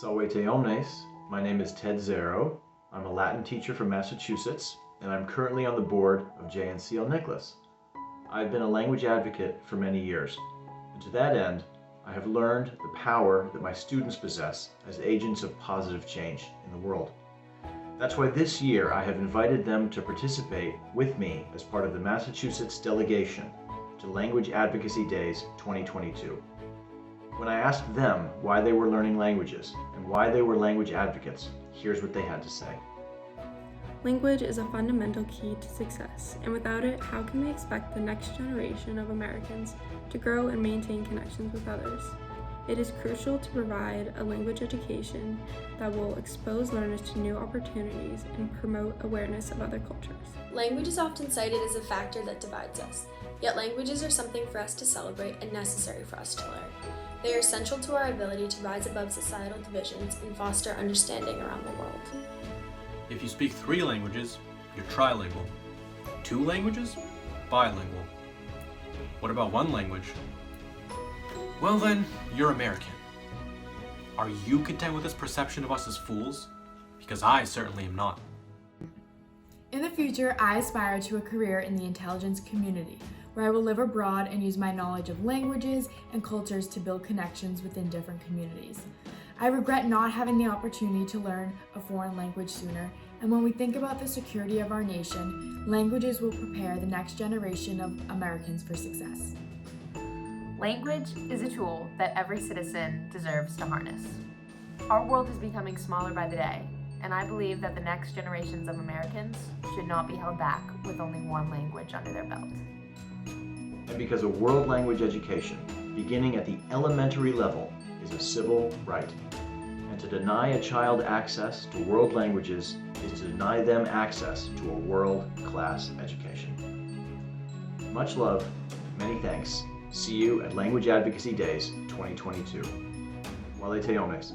Salve omnes, my name is Ted Zero. I'm a Latin teacher from Massachusetts, and I'm currently on the board of JNCL Nicholas. I've been a language advocate for many years, and to that end, I have learned the power that my students possess as agents of positive change in the world. That's why this year I have invited them to participate with me as part of the Massachusetts delegation to Language Advocacy Days 2022. When I asked them why they were learning languages and why they were language advocates, here's what they had to say. Language is a fundamental key to success, and without it, how can we expect the next generation of Americans to grow and maintain connections with others? It is crucial to provide a language education that will expose learners to new opportunities and promote awareness of other cultures. Language is often cited as a factor that divides us, yet languages are something for us to celebrate and necessary for us to learn. They are essential to our ability to rise above societal divisions and foster understanding around the world. If you speak 3 languages, you're trilingual. 2 languages? Bilingual. What about 1 language? Well then, you're American. Are you content with this perception of us as fools? Because I certainly am not. In the future, I aspire to a career in the intelligence community, where I will live abroad and use my knowledge of languages and cultures to build connections within different communities. I regret not having the opportunity to learn a foreign language sooner, and when we think about the security of our nation, languages will prepare the next generation of Americans for success. Language is a tool that every citizen deserves to harness. Our world is becoming smaller by the day, and I believe that the next generations of Americans should not be held back with only 1 language under their belt. And because a world language education, beginning at the elementary level, is a civil right. And to deny a child access to world languages is to deny them access to a world-class education. Much love, many thanks. See you at Language Advocacy Days 2022. Salve omnes.